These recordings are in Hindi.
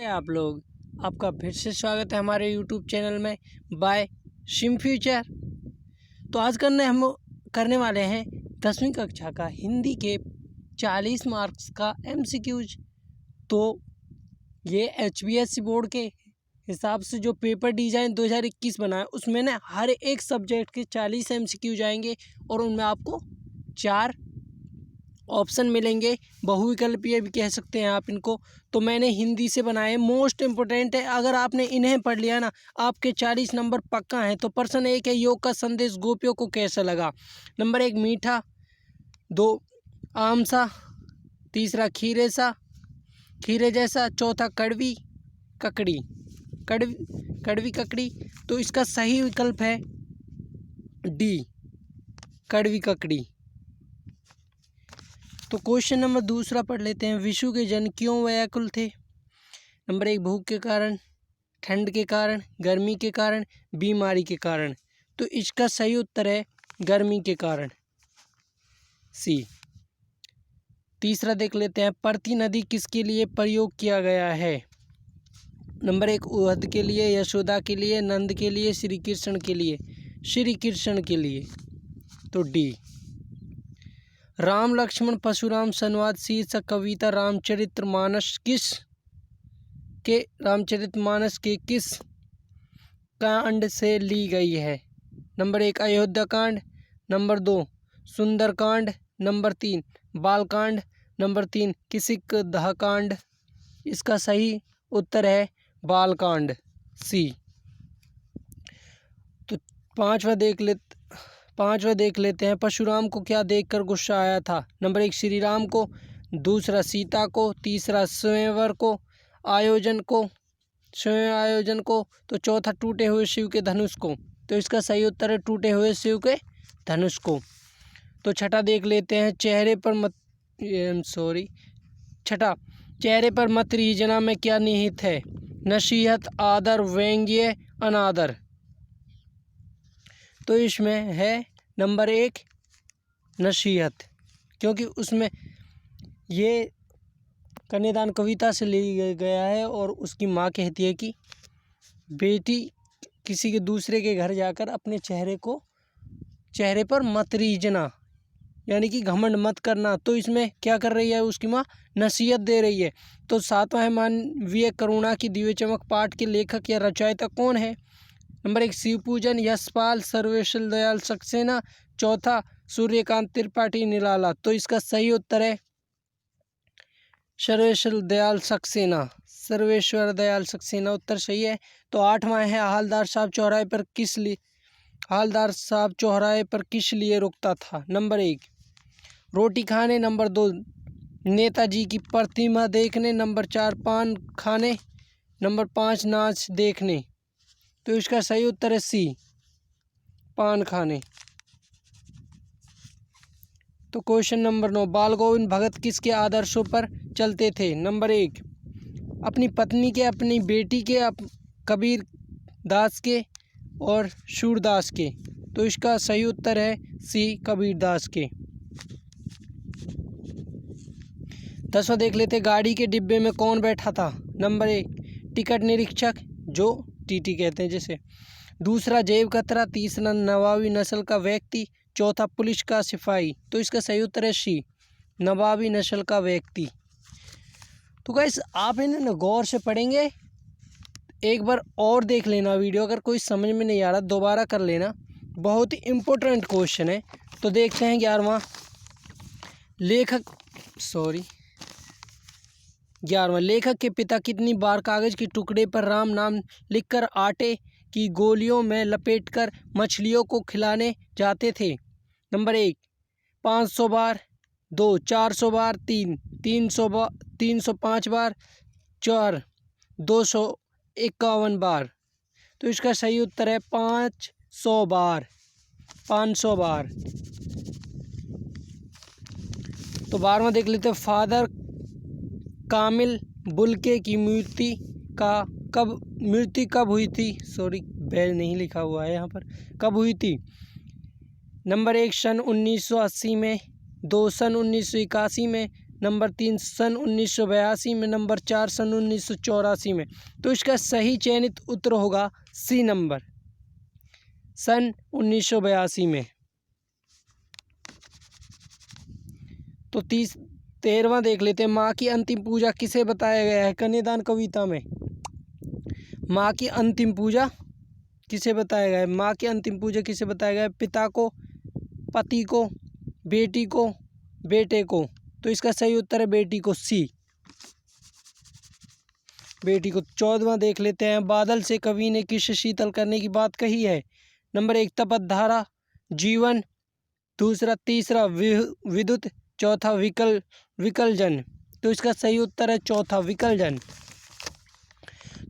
आप लोग आपका फिर से स्वागत है हमारे यूट्यूब चैनल में बाय शिम फ्यूचर। तो आज हम करने वाले हैं 10वीं कक्षा का हिंदी के 40 मार्क्स का एमसीक्यूज। तो ये HBSC बोर्ड के हिसाब से जो पेपर डिज़ाइन 2021 बना है उसमें ना हर एक सब्जेक्ट के 40 एमसीक्यूज आएंगे और उनमें आपको 4 ऑप्शन मिलेंगे, बहुविकल्पीय भी कह सकते हैं आप इनको। तो मैंने हिंदी से बनाए, मोस्ट इम्पोर्टेंट है। अगर आपने इन्हें पढ़ लिया ना आपके 40 नंबर पक्का हैं। तो प्रश्न 1 है, योग का संदेश गोपियों को कैसा लगा। नंबर 1 मीठा, 2 आम सा, तीसरा खीरे जैसा, चौथा कड़वी ककड़ी। कड़वी ककड़ी। तो इसका सही विकल्प है डी, कड़वी ककड़ी। तो क्वेश्चन नंबर 2 पढ़ लेते हैं। विश्व के जन क्यों व्याकुल थे। नंबर 1 भूख के कारण, ठंड के कारण, गर्मी के कारण, बीमारी के कारण। तो इसका सही उत्तर है गर्मी के कारण, सी। तीसरा देख लेते हैं, परती नदी किसके लिए प्रयोग किया गया है। नंबर 1 उहद के लिए, यशोदा के लिए, नंद के लिए, श्री कृष्ण के लिए। श्री कृष्ण के लिए, तो डी। राम लक्ष्मण परशुराम संवाद शीर्षक कविता रामचरितमानस के किस कांड से ली गई है। नंबर 1 अयोध्या कांड, number 2 Sundarkand, number 3 Balkand, number 3 किसिकधा कांड। इसका सही उत्तर है बालकांड, सी। तो पांचवा देख लेते हैं, परशुराम को क्या देखकर गुस्सा आया था। नंबर 1 श्री राम को, दूसरा सीता को, तीसरा स्वयं आयोजन को, तो चौथा टूटे हुए शिव के धनुष को। तो इसका सही उत्तर है टूटे हुए शिव के धनुष को। तो छठा देख लेते हैं, चेहरे पर मत रीझना में क्या निहित है। नसीहत, आदर, व्यंग्य, अनादर। तो इसमें है नंबर 1 नसीहत, क्योंकि उसमें ये कन्यादान कविता से ली गया है और उसकी माँ कहती है कि बेटी किसी के दूसरे के घर जाकर अपने चेहरे पर मत रीझना, यानी कि घमंड मत करना। तो इसमें क्या कर रही है उसकी माँ, नसीहत दे रही है। तो 7वां है मानवीय करुणा की दिव्य चमक पाठ के लेखक या रचयिता कौन है। नंबर 1 शिवपूजन, यशपाल, सर्वेश्वर दयाल सक्सेना, चौथा सूर्यकांत त्रिपाठी निराला। तो इसका सही उत्तर है सर्वेश्वर दयाल सक्सेना उत्तर सही है। तो 8वां है, हालदार साहब चौराहे पर किस लिए रुकता था। नंबर 1 रोटी खाने, नंबर 2 नेताजी की प्रतिमा देखने, नंबर 4 पान खाने, नंबर 5 नाच देखने। तो इसका सही उत्तर है सी, पान खाने। तो क्वेश्चन नंबर 9, बाल गोविंद भगत किसके आदर्शों पर चलते थे। नंबर 1 अपनी पत्नी के, अपनी बेटी के, कबीर दास के और सूरदास के। तो इसका सही उत्तर है सी, कबीर दास के। 10वां देख लेते, गाड़ी के डिब्बे में कौन बैठा था। नंबर 1 टिकट निरीक्षक, जो टीटी कहते हैं जिसे, दूसरा जेब कतरा, तीसरा नवाबी नस्ल का व्यक्ति, चौथा पुलिस का सिपाही। तो इसका सही उत्तर है सी, नवाबी नस्ल का व्यक्ति। तो गाइस आप इन्हें ना गौर से पढ़ेंगे, एक बार और देख लेना वीडियो, अगर कोई समझ में नहीं आ रहा दोबारा कर लेना, बहुत ही इम्पोर्टेंट क्वेश्चन है। तो देखते हैं 11वां लेखक के पिता कितनी बार कागज के टुकड़े पर राम नाम लिखकर आटे की गोलियों में लपेटकर मछलियों को खिलाने जाते थे। नंबर 1 500 बार, 2 400 बार, 305 बार, 4 251 बार। तो इसका सही उत्तर है 500 बार। तो 12वां देख लेते हैं, फादर कामिल बुल्के की मृत्यु कब हुई थी। बैल नहीं लिखा हुआ है यहाँ पर, कब हुई थी। नंबर 1 सन 1980 में, 2 सन 1981 में, नंबर 3 सन 1982 में, नंबर 4 सन 1984 में। तो इसका सही चयनित उत्तर होगा सी नंबर, सन 1982 में। तो 13वां देख लेते हैं। माँ की अंतिम पूजा किसे बताया गया है कन्यादान कविता में? माँ की अंतिम पूजा किसे बताया गया है? माँ की अंतिम पूजा किसे बताया गया है? पिता को, पति को, बेटी को, बेटे को। तो इसका सही उत्तर है बेटी को, सी, बेटी को। 14वां देख लेते हैं। बादल से कवि ने किसे शीतल करने की बात कही है? नंबर 1 तपतधारा, जीवन, दूसरा, तीसरा विद्युत, चौथा विकलजन। तो इसका सही उत्तर है चौथा, विकलजन।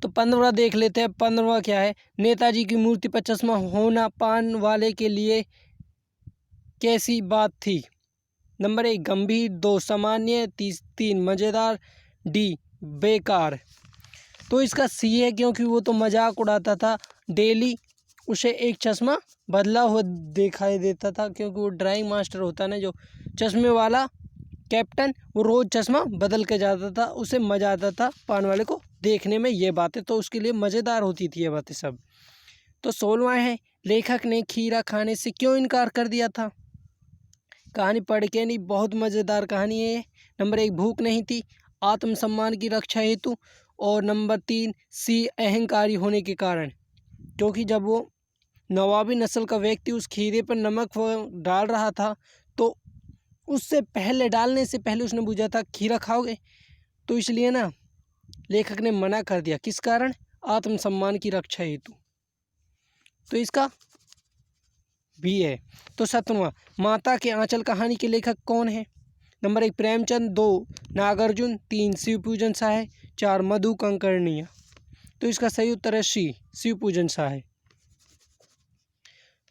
तो 15वां देख लेते हैं। 15वां क्या है? नेताजी की मूर्ति पर चश्मा होना पान वाले के लिए कैसी बात थी? नंबर 1 गंभीर, 2 सामान्य, 3 मज़ेदार, डी बेकार। तो इसका सी है, क्योंकि वो तो मजाक उड़ाता था, डेली उसे एक चश्मा बदला हुआ दिखाई देता था, क्योंकि वो ड्राइंग मास्टर होता ना जो चश्मे वाला कैप्टन, वो रोज़ चश्मा बदल के जाता था, उसे मज़ा आता था पान वाले को देखने में ये बातें, तो उसके लिए मज़ेदार होती थी ये बातें सब। तो 16वां है, लेखक ने खीरा खाने से क्यों इनकार कर दिया था? कहानी पढ़ के नहीं, बहुत मज़ेदार कहानी है ये। नंबर 1 भूख नहीं थी, आत्मसम्मान की रक्षा हेतु, और नंबर 3 सी अहंकारी होने के कारण, क्योंकि जब वो नवाबी नस्ल का व्यक्ति उस खीरे पर नमक डाल रहा था, तो उससे पहले, डालने से पहले उसने पूछा था खीरा खाओगे? तो इसलिए ना लेखक ने मना कर दिया। किस कारण? आत्मसम्मान की रक्षा हेतु। तो इसका भी है। तो 17वां, माता के आंचल कहानी के लेखक कौन है? नंबर 1 प्रेमचंद, 2 नागार्जुन, 3 शिवपूजन शाह, 4 मधु कंकर्णिया। तो इसका सही उत्तर है सी, शिवपूजन शाह।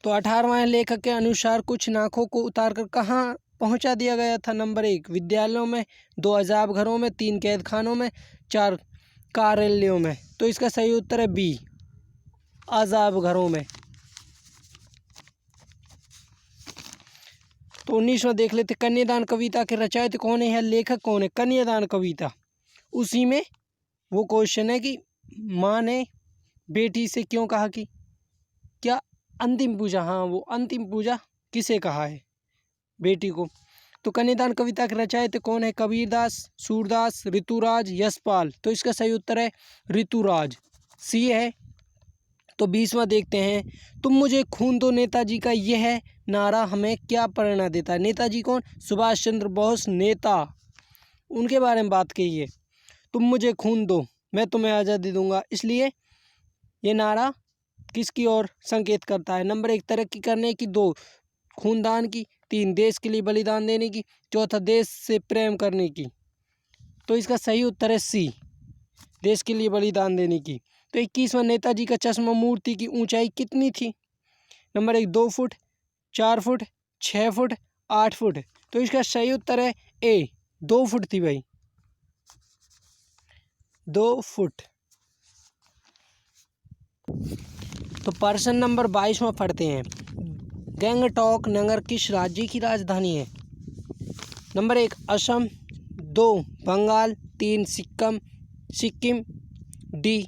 तो 18वां है, लेखक के अनुसार कुछ नाखों को उतारकर कहाँ पहुंचा दिया गया था? नंबर 1 विद्यालयों में, 2 अजाब घरों में, 3 कैद खानों में, 4 कार्यालयों में। तो इसका सही उत्तर है बी, अजाब घरों में। तो 19वां देख लेते, कन्यादान कविता के रचयिता कौन है, लेखक कौन है? कन्यादान कविता, उसी में वो क्वेश्चन है कि माँ ने बेटी से क्यों कहा कि क्या अंतिम पूजा, हाँ वो अंतिम पूजा किसे कहा है? बेटी को। तो कन्यादान कविता के रचयिता कौन है? कबीरदास, सूरदास, ऋतुराज, यशपाल। तो इसका सही उत्तर है ऋतुराज, सी है। तो 20वां देखते हैं, तुम मुझे खून दो नेताजी का यह नारा हमें क्या प्रेरणा देता है? नेताजी कौन? सुभाष चंद्र बोस, नेता, उनके बारे में बात कही है। तुम मुझे खून दो, मैं तुम्हें आज़ादी दूंगा, इसलिए ये नारा किसकी ओर संकेत करता है? नंबर 1 तरक्की करने की, 2 खूनदान की, 3 देश के लिए बलिदान देने की, 4 देश से प्रेम करने की। तो इसका सही उत्तर है सी, देश के लिए बलिदान देने की। तो 21वां, नेताजी का चश्मा मूर्ति की ऊंचाई कितनी थी? Number 1 2 foot, 4 foot, 6 foot, 8 foot. तो इसका सही उत्तर है ए, 2 फुट थी भाई, 2 फुट। तो प्रश्न नंबर 22वां पढ़ते हैं। गंगटोक नगर किस राज्य की राजधानी है? नंबर 1 असम, 2 बंगाल, 3 सिक्किम, डी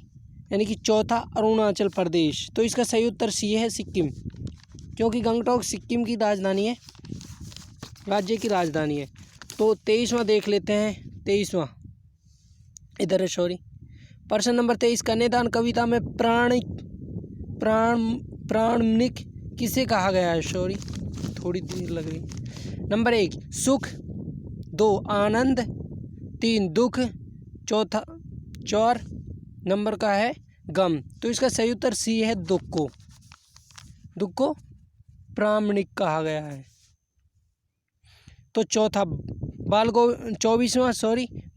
यानी कि चौथा अरुणाचल प्रदेश। तो इसका सही उत्तर सी है, सिक्किम, क्योंकि गंगटोक सिक्किम की राजधानी है, राज्य की राजधानी है। तो 23वां देख लेते हैं। 23वां इधर है, सॉरी। प्रश्न नंबर 23, कन्यादान कविता में प्रामाणिक किसे कहा गया है? सॉरी थोड़ी देर लग रही। नंबर 1 सुख, 2 आनंद, 3 दुख, 4 नंबर का है गम। तो इसका सही उत्तर सी है, दुख को प्रामाणिक कहा गया है। तो 24वां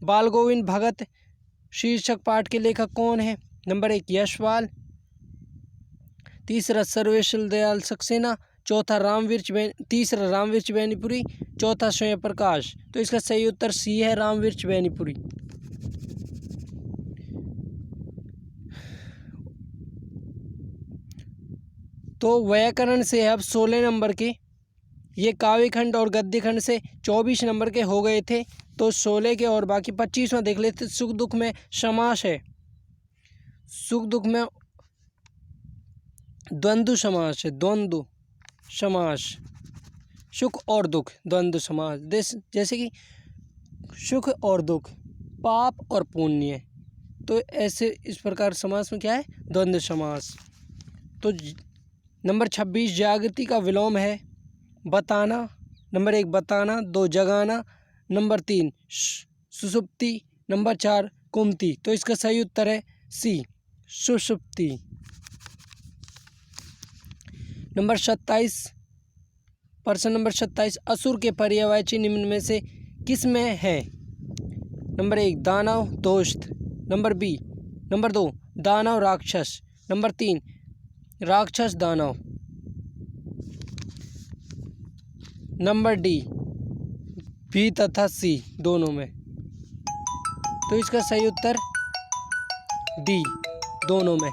बाल गोविंद भगत शीर्षक पाठ के लेखक कौन है? नंबर 1 यशपाल, 3 सर्वेश्वर दयाल सक्सेना, 4 रामवृक्ष बेनीपुरी, 4 स्वयं प्रकाश। तो इसका सही उत्तर सी है, रामवृक्ष बेनीपुरी। तो व्याकरण से अब 16 नंबर के ये काव्य खंड और गद्य खंड से 24 नंबर के हो गए थे, तो 16 के और बाकी 25वां देख लेते। सुख दुख में समास है, सुख दुख में द्वंद्व समास है, द्वंद्व समास, सुख और दुख द्वंद्व समास। जैसे कि सुख और दुख, पाप और पुण्य, तो ऐसे इस प्रकार समास में क्या है, द्वंद्व समास। तो नंबर 26 जागृति का विलोम है बताना। नंबर 1 बताना, 2 जगाना, नंबर 3 सुषुप्ति, नंबर 4 कुंती। तो इसका सही उत्तर है सी, सुषुप्ति। नंबर 27, प्रश्न नंबर 27, असुर के पर्यायवाची निम्न में से किस में है? नंबर 1 दानव दोस्त, नंबर 2 दानव राक्षस, नंबर 3 राक्षस दानव, नंबर डी बी तथा सी दोनों में। तो इसका सही उत्तर डी दोनों में।